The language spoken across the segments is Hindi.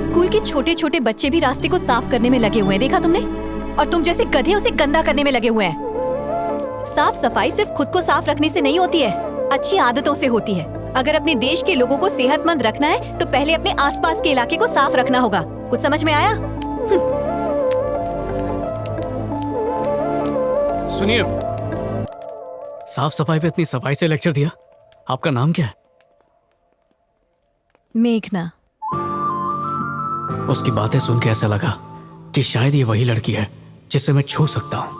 स्कूल के छोटे छोटे बच्चे भी रास्ते को साफ करने में लगे हुए हैं, देखा तुमने? और तुम जैसे गधे उसे गंदा करने में लगे हुए हैं। साफ सफाई सिर्फ खुद को साफ रखने से नहीं होती है, अच्छी आदतों से होती है। अगर अपने देश के लोगों को सेहतमंद रखना है तो पहले अपने आसपास के इलाके को साफ रखना होगा। कुछ समझ में आया? सुनिए, साफ सफाई पे इतनी सफाई से लेक्चर दिया। आपका नाम क्या है? मेघना। उसकी बातें सुन के ऐसा लगा कि शायद ये वही लड़की है जिसे मैं छू सकता हूं।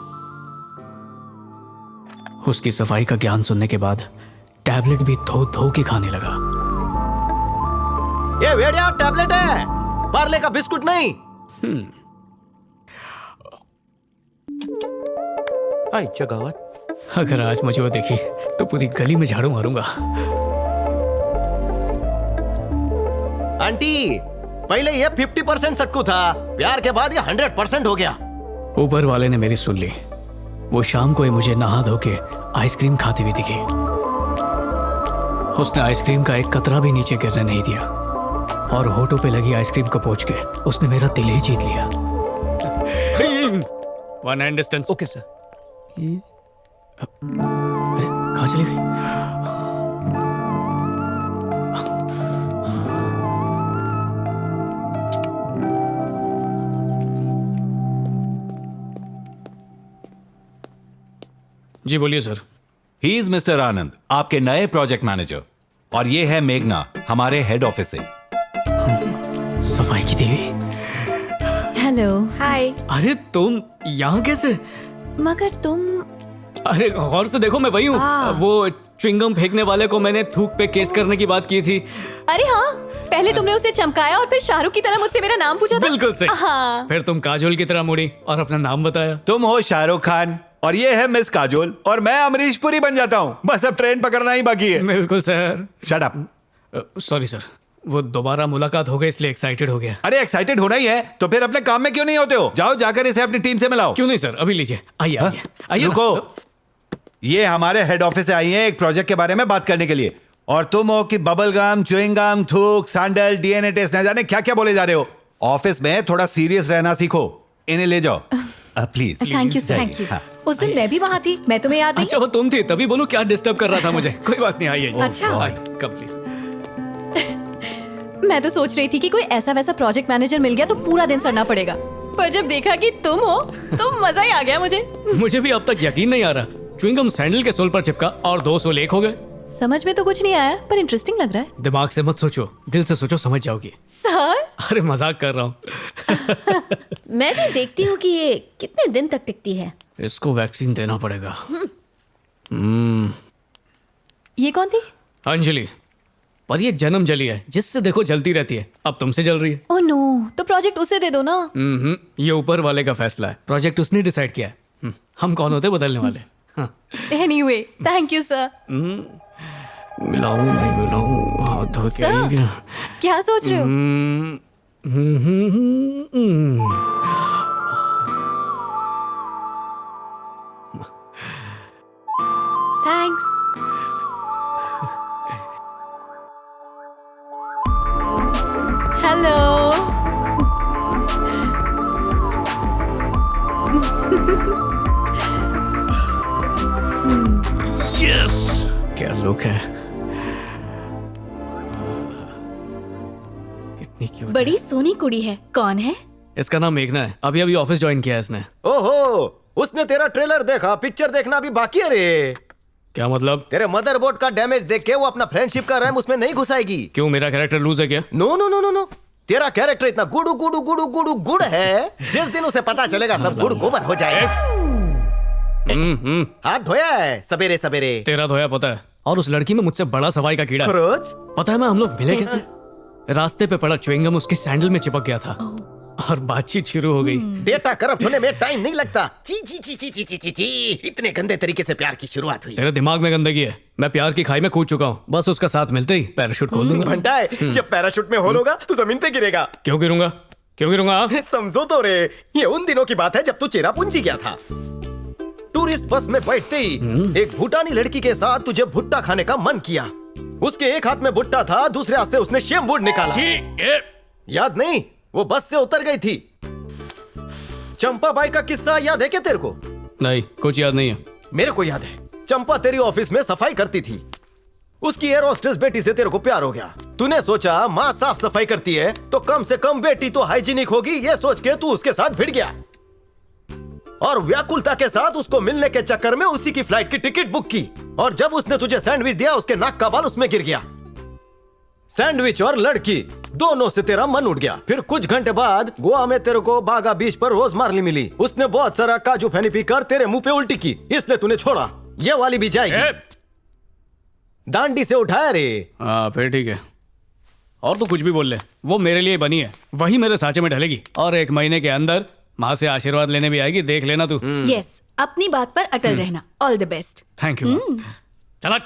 उसकी सफाई का ज्ञान सुनने के बाद टैबलेट भी धो धो के खाने लगा। ये भेड़िया टैबलेट है, पार्ले का बिस्कुट नहीं। आई जगावत, अगर आज मुझे वो देखी तो पूरी गली में झाड़ू मारूंगा। आंटी, पहले ये 50% सट्टू था, प्यार के बाद ये 100% हो गया। ऊपर वाले ने मेरी सुन ली। वो शाम को ही मुझे नहा धो के आइसक्रीम खाती हुई दिखी। उसने आइसक्रीम का एक कतरा भी नीचे गिरने नहीं दिया और होठों पे लगी आइसक्रीम को पोंछ के उसने मेरा दिल ही जीत लिया। One hand distance. Okay sir. अरे कहाँ चली गई? जी बोलिए सर। ही इज मिस्टर आनंद, आपके नए प्रोजेक्ट मैनेजर, और ये है मेघना, हमारे हेड ऑफिस से। सफाई की देवी। हेलो। हाय। अरे तुम यहाँ कैसे? मगर तुम। अरे गौर से देखो, मैं वही हूँ। वो च्युइंगम फेंकने वाले को मैंने थूक पे केस करने की बात की थी। अरे हाँ, पहले तुमने उसे चमकाया और फिर शाहरुख की तरह मुझसे मेरा नाम पूछा था। बिल्कुल सही। हाँ। फिर तुम काजोल की तरह मुड़ी और अपना नाम बताया। तुम हो शाहरुख खान और ये है मिस काजोल, और मैं अमरीश पुरी बन जाता हूँ। बस अब ट्रेन पकड़ना ही बाकी है। बिल्कुल sir. Shut up. Sorry sir, वो दोबारा मुलाकात हो गई इसलिए एक्साइटेड हो गया। अरे एक्साइटेड होना ही है तो फिर अपने काम में क्यों नहीं होते हो? जाओ जाकर इसे अपनी टीम से मिलाओ। क्यों नहीं सर, अभी लीजिए। आइए आइए आइए। रुको, ये हमारे हेड ऑफिस से आई हैं एक प्रोजेक्ट के बारे में बात करने के लिए, और तुम हो कि बबल गम, च्युइंग गम, थूक, सैंडल, डीएनए टेस्ट, न जाने क्या क्या बोले जा रहे हो। ऑफिस में थोड़ा सीरियस रहना सीखो। इन्हें ले जाओ please. Thank you thank you. उस दिन मैं भी वहाँ थी, मैं तुम्हें याद नहीं? अच्छा वो तुम थी, तभी बोलूं क्या डिस्टर्ब कर रहा था मुझे। कोई बात नहीं, आइए। अच्छा। Come please. मैं तो सोच रही थी कि कोई ऐसा वैसा प्रोजेक्ट मैनेजर मिल गया तो पूरा दिन सड़ना पड़ेगा, पर जब देखा कि तुम हो तो मजा ही आ गया मुझे। मुझे भी अब तक यकीन नहीं आ रहा। च्युइंगम सैंडल के सोल पर चिपका और 2 सोल एक हो गए। समझ में तो कुछ नहीं आया, पर इंटरेस्टिंग लग रहा है। दिमाग से मत सोचो, दिल से सोचो, समझ जाओगी। सर। अरे मजाक कर रहा हूँ। मैं भी देखती हूँ कि ये कितने दिन तक टिकती है। इसको वैक्सीन देना पड़ेगा। ये कौन थी? अंजलि। पर ये जन्म जली है, जिससे देखो जलती रहती है। अब तुमसे जल रही है। ओह नो, तो प्रोजेक्ट उसे दे दो ना। ये ऊपर वाले का फैसला है, प्रोजेक्ट उसने डिसाइड किया है। हम कौन होते बदलने वाले। Anyway, thank you sir. मिलाऊं नहीं मिलाऊं, हाथ धो के आएगा। क्या सोच रहे हो? थैंक्स। हेलो। यस, क्या लुक है। कितनी क्यूट। बड़ी सोनी कुड़ी है। कौन है? इसका नाम मेघना है। अभी अभी ऑफिस ज्वाइन किया है इसने। ओहो, उसने तेरा ट्रेलर देखा, पिक्चर देखना अभी बाकी है रे। क्या मतलब? तेरे मदरबोर्ड का डैमेज देख के वो अपना फ्रेंडशिप का रैम उसमें नहीं घुसाएगी। क्यों, मेरा कैरेक्टर लूज है क्या? No no no no no, तेरा कैरेक्टर इतना गुडू गुडू गुडू गुडू गुड़ है, जिस दिन उसे पता चलेगा सब गुड़ गोबर हो जाएगा। हाथ धोया है सवेरे सवेरे? तेरा धोया पता है। और उस लड़की में मुझसे बड़ा सफाई का कीड़ा। खरोच? पता है मैं हम लोग मिले कैसे? रास्ते पे पड़ा च्युइंगम उसके सैंडल में चिपक गया था और बातचीत शुरू हो गई। डेटा करप्ट होने में टाइम नहीं लगता। ची ची ची ची ची ची ची ची, इतने गंदे तरीके से प्यार की शुरुआत हुई। तेरे दिमाग में गंदगी है। मैं प्यार की खाई में कूद चुका हूँ। बस उसका साथ मिलते ही पैराशूट खोल दूंगा। घंटा है, जब पैराशूट में होल होगा तो जमीन पे गिरेगा। क्यों गिरूंगा? क्यों गिरूंगा? समझो तो रे, ये उन दिनों की बात है जब तू चेरापूंजी गया था। टूरिस्ट बस में बैठते ही एक भूटानी लड़की के साथ तुझे भुट्टा खाने का मन किया। उसके एक हाथ में भुट्टा था, दूसरे हाथ से उसने शेमबूड निकाला। याद नहीं? वो बस से उतर गई थी। चंपा बाई का किस्सा याद है क्या तेरे को? नहीं, कुछ याद नहीं है। मेरे को याद है। चंपा तेरी ऑफिस में सफाई करती थी। उसकी एयर होस्टेस बेटी से तेरे को प्यार हो गया। तूने सोचा माँ साफ सफाई करती है तो कम से कम बेटी तो हाइजीनिक होगी, ये सोच के तू उसके साथ भिड़ गया और व्याकुलता के साथ उसको मिलने के चक्कर में उसी की फ्लाइट की टिकट बुक की। और जब उसने तुझे सैंडविच दिया, उसके नाक का बाल उसमें गिर गया। सैंडविच और लड़की दोनों से तेरा मन उठ गया। फिर कुछ घंटे बाद गोवा में तेरे को बागा बीच पर रोज मार्ली मिली। उसने बहुत सारा काजू फैनी पीकर तेरे मुंह पे उल्टी की, इसलिए तूने छोड़ा। ये वाली भी जाएगी। दांडी से उठाया रे। हाँ फिर ठीक है। और तो कुछ भी बोल ले, वो मेरे लिए बनी है, वही मेरे सांचे में ढलेगी और 1 महीने के अंदर माँ से आशीर्वाद लेने भी आएगी, देख लेना तू। यस, अपनी बात पर अटल रहना। All the best. Thank you. चला।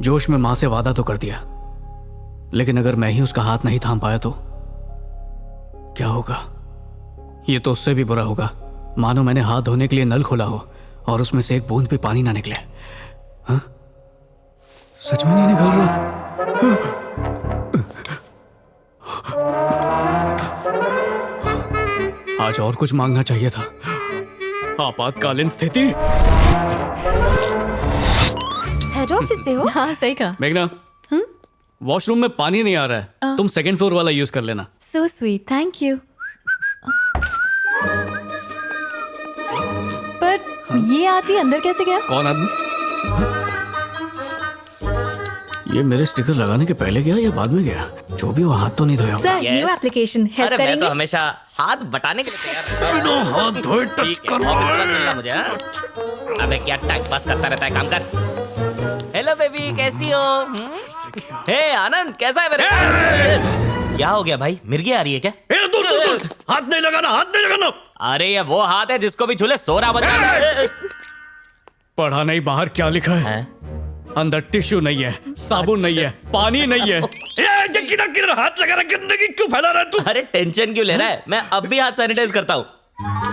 जोश में माँ से वादा तो कर दिया, लेकिन अगर मैं ही उसका हाथ नहीं थाम पाया तो क्या होगा? ये तो उससे भी बुरा होगा। मानो मैंने हाथ धोने के लिए नल खोला हो और उसमें से एक बूंद भी पानी ना निकले। हाँ? सच में नहीं निकल रहा। आज और कुछ मांगना चाहिए था। आपातकालीन स्थिति। हेड ऑफिस से हो? हाँ सही कहा। मेघना, वॉशरूम में पानी नहीं आ रहा है, तुम 2nd फ्लोर वाला यूज कर लेना। So sweet, thank you. पर ये आदमी अंदर कैसे गया? कौन आदमी? ये मेरे स्टिकर लगाने के पहले गया या बाद में गया? जो भी वो, हाथ तो नहीं धोया होगा। सर, न्यू एप्लीकेशन हेल्प अरे मैं करेंगे? तो हमेशा हाथ बटाने के लिए तैयार हूँ। हाथ धोए टच ठीक है, ऑफिस में मिलना मुझे। हाँ? अबे क्या टाइम पास करता रहता है, काम कर। हेलो बेबी, कैसी हो? हे आनंद, कैसा है मेरे? क्या हो गया भाई, मिर्गी आ रही है क्या? हाथ नहीं लगाना, हाथ नहीं लगाना। अरे ये वो हाथ है जिसको भी झूले सोरा बजा दे। पढ़ा नहीं बाहर क्या लिखा है? हैं? अंदर टिश्यू नहीं है, साबुन नहीं है, पानी नहीं है। किधर हाथ लगा रहा, गंदगी क्यों फैला रहा है तू? अरे टेंशन क्यों ले रहा है? मैं अब भी हाथ सैनिटाइज करता हूँ।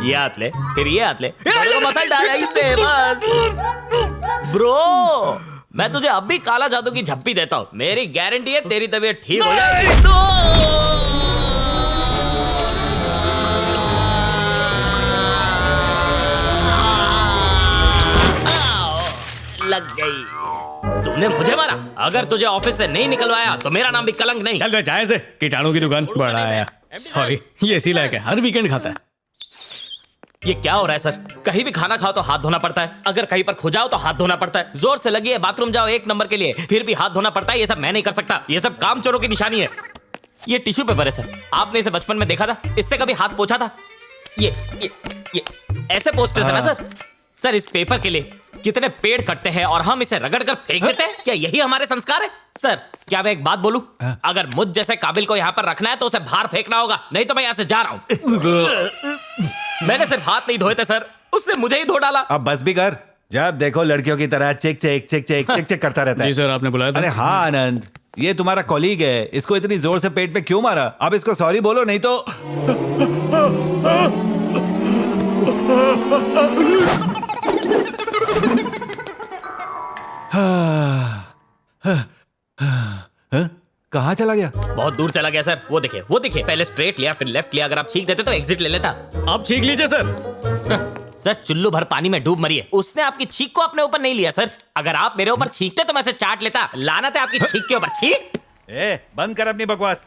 ये हाथ ले, फिर ये हाथ ले, मसाला डाला इससे बस। ब्रो, मैं तुझे अब भी काला जादू की झप्पी देता हूँ। मेरी गारंटी है तेरी तबीयत ठीक हो जाएगी। लग गई। तूने मुझे मारा। अगर तुझे ऑफिस से नहीं निकलवाया तो मेरा नाम भी कलंक नहीं। चल बे, जाए से कीटाणु की दुकान। बड़ा आया, सॉरी, ये इसी लायक है, हर वीकेंड खाता है। ये क्या हो रहा है सर? कहीं भी खाना खाओ तो हाथ धोना पड़ता है, अगर कहीं पर खो जाओ तो हाथ धोना पड़ता है, जोर से लगी है बाथरूम जाओ 1 नंबर के लिए फिर भी हाथ धोना पड़ता है। ये सब मैं नहीं कर सकता, ये सब काम चोरों की निशानी है। ये टिश्यू पेपर है सर, आपने इसे बचपन में देखा था? इससे कभी हाथ पोंछा था? ये ऐसे पोंछते थे ना सर। सर, इस पेपर के लिए कितने पेड़ कटते हैं और हम इसे रगड़ कर फेंक देते हैं। क्या यही हमारे संस्कार है? सर, क्या मैं एक बात बोलूं? अगर मुझ जैसे काबिल को यहाँ पर रखना है तो उसे बाहर फेंकना होगा, नहीं तो मैं यहाँ से जा रहा हूँ। मैंने सिर्फ हाथ नहीं धोए थे सर, उसने मुझे ही धो डाला। अब बस भी कर। जब देखो लड़कियों की तरह check check check check check check करता रहता है। जी सर, आपने बुलाया था? अरे हाँ आनंद, ये तुम्हारा कॉलीग है, इसको इतनी जोर से पेट पे क्यों मारा? अब इसको सॉरी बोलो, नहीं तो कहाँ चला गया? बहुत दूर चला गया सर। वो देखिए, पहले स्ट्रेट लिया फिर लेफ्ट लिया। अगर आप छींक देते तो एग्जिट ले लेता। आप छींक लीजिए सर। सर, चुल्लू भर पानी में डूब मरी है, उसने आपकी छींक को अपने ऊपर नहीं लिया सर। अगर आप मेरे ऊपर छींकते तो मैं इसे चाट लेता। लानत है आपकी छींक के ऊपर। छींक। ए, बंद कर अपनी बकवास।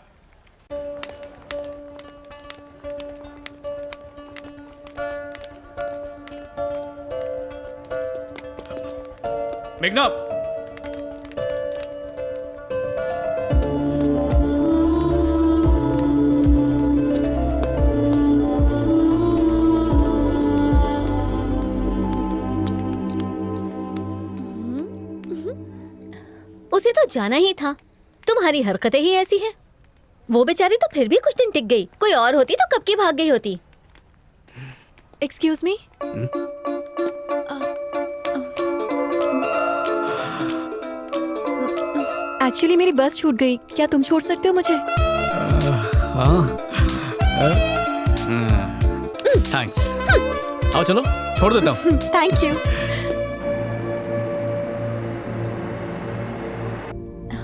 मेघना, उसे तो जाना ही था, तुम्हारी हरकतें ही ऐसी हैं। वो बेचारी तो फिर भी कुछ दिन टिक गई, कोई और होती तो कब की भाग गई होती। Excuse me. एक्चुअली मेरी बस छूट गई, क्या तुम छोड़ सकते हो मुझे? हाँ, थैंक्स। आओ चलो, छोड़ देता हूँ। Thank you.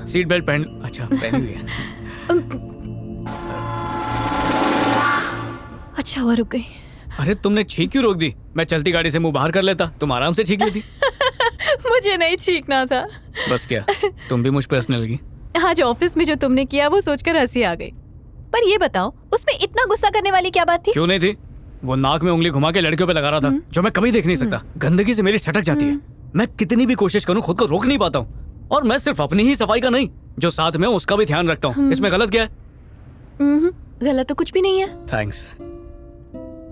सीट बेल्ट पहन। अच्छा पहनी हुई है। अच्छा हुआ रुक गई। अरे तुमने छींक क्यों रोक दी? मैं चलती गाड़ी से मुंह बाहर कर लेता, तुम आराम से छींक लेती। मुझे नहीं छींकना था। बस क्या, तुम भी मुझ पे हंसने लगी? आज ऑफिस में जो तुमने किया वो सोचकर हंसी आ गई। पर ये बताओ, उसमें इतना गुस्सा करने वाली क्या बात थी? क्यों नहीं थी? वो नाक में उंगली घुमा के लड़कियों पे लगा रहा था, जो मैं कभी देख नहीं सकता। गंदगी से मेरी छटक जाती है। मैं कितनी भी कोशिश करूं खुद को रोक नहीं पाता हूँ। और मैं सिर्फ अपनी ही सफाई का नहीं, जो साथ में उसका भी ध्यान रखता हूँ। इसमें गलत क्या है? गलत तो कुछ भी नहीं है। थैंक्स,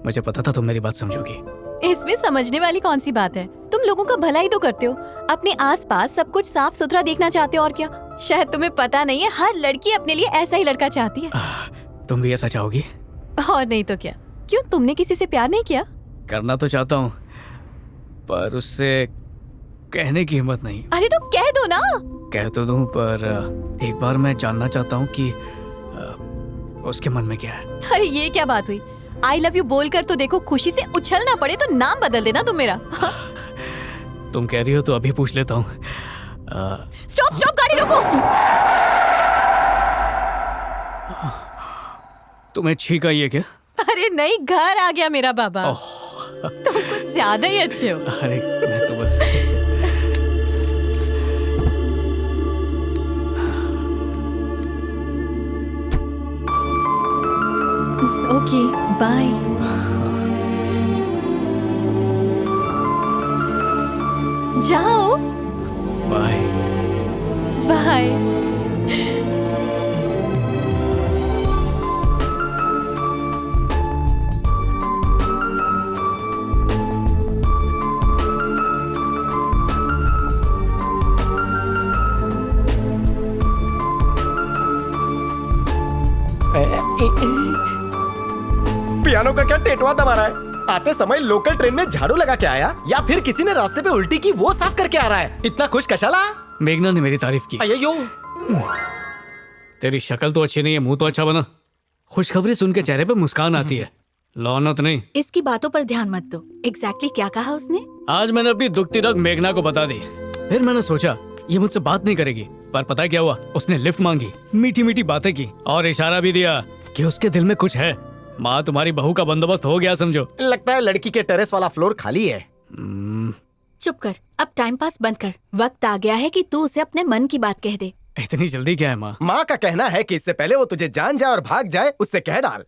मुझे पता था तुम मेरी बात समझोगी। इसमें समझने वाली कौन सी बात है? तुम लोगों का भला ही तो करते हो, अपने आसपास सब कुछ साफ सुथरा देखना चाहते हो। और क्या, शायद तुम्हें पता नहीं है, हर लड़की अपने लिए ऐसा ही लड़का चाहती है। तुम भी ऐसा चाहोगी? और नहीं तो क्या। क्यों, तुमने किसी से प्यार नहीं किया? करना तो चाहता हूँ, पर उससे कहने की हिम्मत नहीं। अरे तो कह दो ना। कह तो दूं, पर एक बार मैं जानना चाहता हूँ कि उसके मन में क्या है। अरे ये क्या बात हुई? आई लव यू बोलकर तो देखो, खुशी से उछलना पड़े तो नाम बदल देना तुम मेरा। तुम कह रही हो तो अभी पूछ लेता हूँ। स्टॉप स्टॉप, गाड़ी रोको। तुम्हें छींक आई है क्या? अरे नहीं, घर आ गया मेरा बाबा। तुम कुछ ज्यादा ही अच्छे हो। अरे मैं तो बस ओके बाय। जाओ। बाय। बाय। पियानो का क्या टेटवा दबा रहा है? आते समय लोकल ट्रेन में झाड़ू लगा के आया या फिर किसी ने रास्ते पे उल्टी की वो साफ करके आ रहा है? इतना खुश कशाला? मेघना ने मेरी तारीफ की। अयो, तेरी शक्ल तो अच्छी नहीं है, मुंह तो अच्छा बना। खुशखबरी सुन के चेहरे पे मुस्कान आती है, लौनत नहीं। इसकी बातों पर ध्यान मत दो। एग्जैक्टली क्या कहा उसने? आज मैंने अपनी दुखती रग मेघना को बता दी। फिर मैंने सोचा ये मुझसे बात नहीं करेगी, पर पता है क्या हुआ? उसने लिफ्ट मांगी, मीठी मीठी बातें की और इशारा भी दिया कि उसके दिल में कुछ है। माँ, तुम्हारी बहू का बंदोबस्त हो गया समझो। लगता है लड़की के टेरेस वाला फ्लोर खाली है। चुप कर, अब टाइम पास बंद कर। वक्त आ गया है कि तू उसे अपने मन की बात कह दे। इतनी जल्दी क्या है माँ? माँ का कहना है कि इससे पहले वो तुझे जान जाए और भाग जाए, उससे कह डाल।